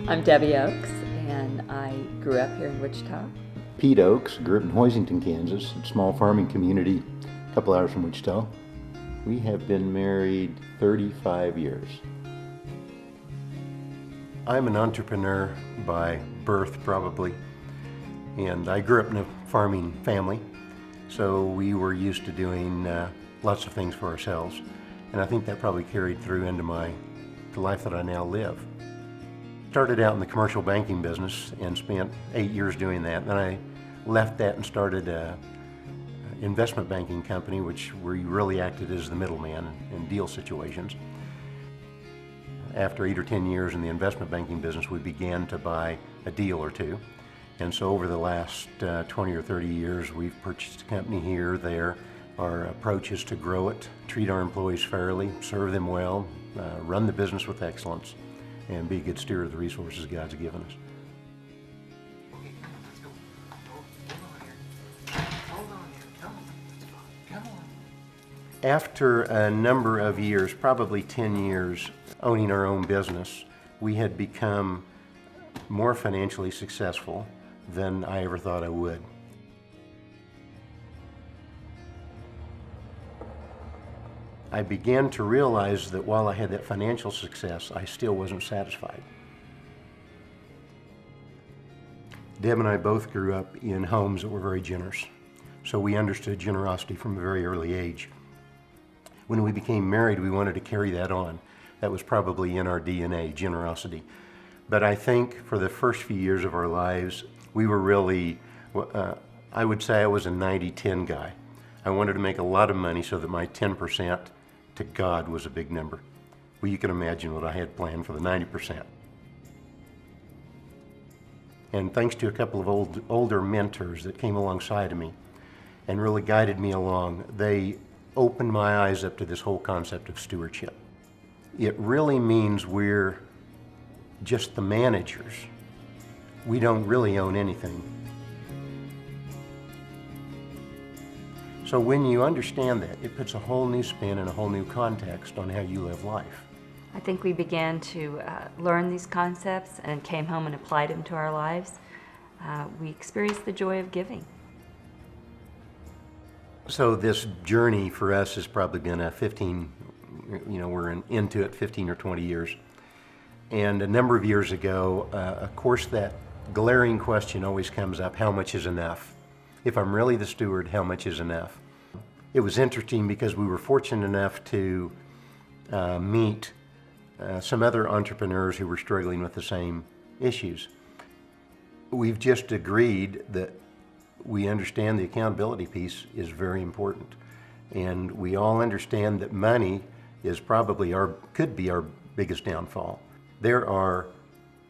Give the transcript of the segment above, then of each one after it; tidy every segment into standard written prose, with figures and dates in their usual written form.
I'm Debbie Ochs, and I grew up here in Wichita. Pete Ochs, grew up in Hoisington, Kansas, a small farming community a couple hours from Wichita. We have been married 35 years. I'm an entrepreneur by birth, probably, and I grew up in a farming family, so we were used to doing lots of things for ourselves, and I think that probably carried through into the life that I now live. Started out in the commercial banking business and spent 8 years doing that. Then I left that and started an investment banking company, which we really acted as the middleman in deal situations. After 8 or 10 years in the investment banking business, we began to buy a deal or two. And so over the last 20 or 30 years, we've purchased a company here, there. Our approach is to grow it, treat our employees fairly, serve them well, run the business with excellence, and be a good steward of the resources God's given us. Okay, let's go. Hold on here. Come on. After a number of years, probably 10 years, owning our own business, we had become more financially successful than I ever thought I would. I began to realize that while I had that financial success, I still wasn't satisfied. Deb and I both grew up in homes that were very generous, so we understood generosity from a very early age. When we became married, we wanted to carry that on. That was probably in our DNA, generosity. But I think for the first few years of our lives, we were really, I would say I was a 90-10 guy. I wanted to make a lot of money so that my 10% to God was a big number. Well, you can imagine what I had planned for the 90%. And thanks to a couple of older mentors that came alongside of me and really guided me along, they opened my eyes up to this whole concept of stewardship. It really means we're just the managers. We don't really own anything. So when you understand that, it puts a whole new spin and a whole new context on how you live life. I think we began to learn these concepts and came home and applied them to our lives. We experienced the joy of giving. So this journey for us has probably been a 15, we're into it 15 or 20 years. And a number of years ago, of course, that glaring question always comes up, how much is enough? If I'm really the steward, how much is enough? It was interesting because we were fortunate enough to meet some other entrepreneurs who were struggling with the same issues. We've just agreed that we understand the accountability piece is very important. And we all understand that money is probably could be our biggest downfall. There are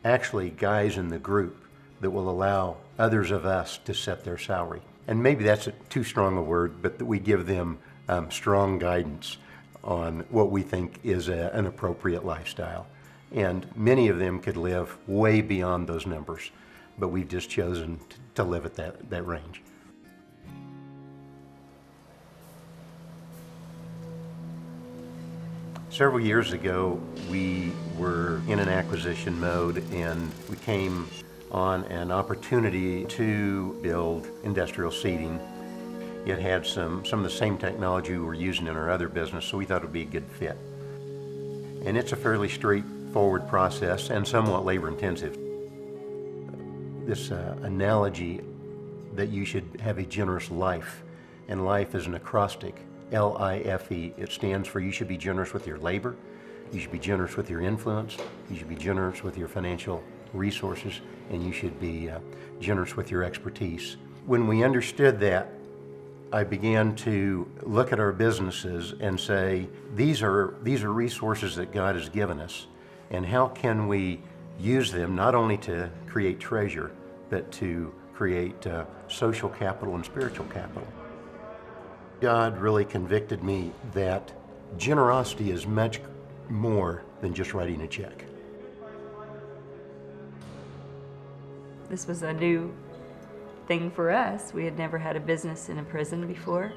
actually guys in the group that will allow others of us to set their salary. And maybe that's too strong a word, but that we give them strong guidance on what we think is an appropriate lifestyle. And many of them could live way beyond those numbers, but we've just chosen to live at that range. Several years ago, we were in an acquisition mode and we came on an opportunity to build industrial seating. It had some of the same technology we were using in our other business, so we thought it would be a good fit. And it's a fairly straightforward process and somewhat labor intensive. This analogy that you should have a generous life, and life is an acrostic, L-I-F-E. It stands for you should be generous with your labor, you should be generous with your influence, you should be generous with your financial resources, and you should be generous with your expertise. When we understood that, I began to look at our businesses and say, these are resources that God has given us, and how can we use them not only to create treasure, but to create social capital and spiritual capital. God really convicted me that generosity is much more than just writing a check. This was a new thing for us. We had never had a business in a prison before.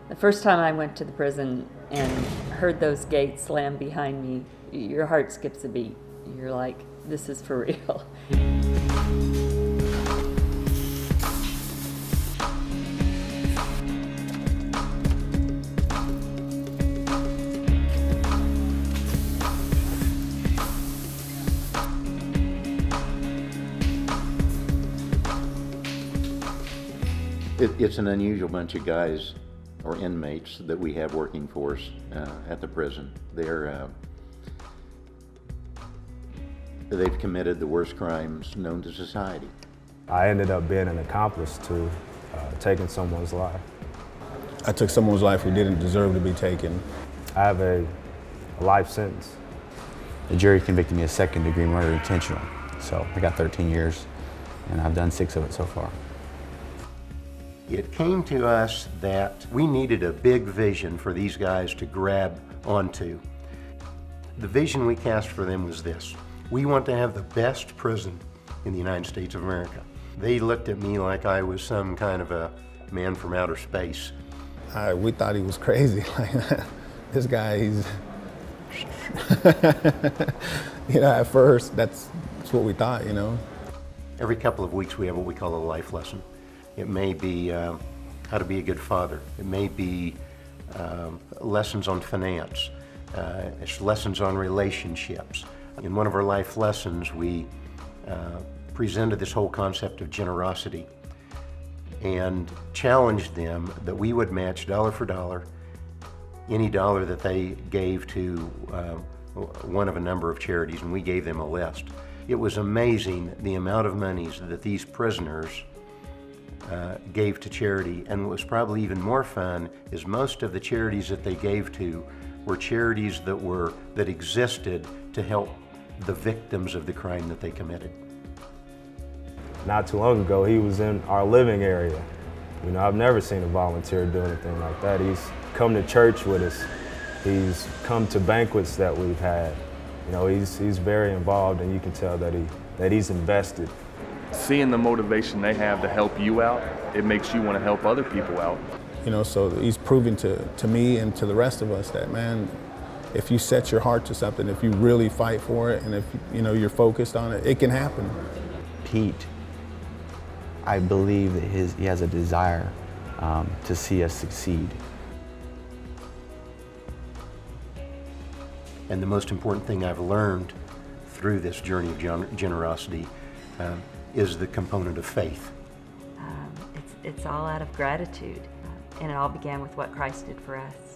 The first time I went to the prison and heard those gates slam behind me, your heart skips a beat. You're like, this is for real. It's an unusual bunch of guys or inmates that we have working for us at the prison. They've committed the worst crimes known to society. I ended up being an accomplice to taking someone's life. I took someone's life who didn't deserve to be taken. I have a life sentence. The jury convicted me of second-degree murder intentional, so I got 13 years, and I've done 6 of it so far. It came to us that we needed a big vision for these guys to grab onto. The vision we cast for them was this: we want to have the best prison in the United States of America. They looked at me like I was some kind of a man from outer space. We thought he was crazy. Like, this guy, he's, at first, that's what we thought, Every couple of weeks we have what we call a life lesson. It may be how to be a good father. It may be lessons on finance. It's lessons on relationships. In one of our life lessons, we presented this whole concept of generosity and challenged them that we would match dollar for dollar any dollar that they gave to one of a number of charities, and we gave them a list. It was amazing the amount of monies that these prisoners gave to charity, and what was probably even more fun is most of the charities that they gave to were charities that existed to help the victims of the crime that they committed. Not too long ago, he was in our living area. I've never seen a volunteer do anything like that. He's come to church with us. He's come to banquets that we've had. He's very involved, and you can tell that he's invested. Seeing the motivation they have to help you out, it makes you want to help other people out. So he's proven to me and to the rest of us that, man, if you set your heart to something, if you really fight for it, and if you're focused on it, it can happen. Pete, I believe that he has a desire to see us succeed. And the most important thing I've learned through this journey of generosity is the component of faith. It's all out of gratitude, and it all began with what Christ did for us.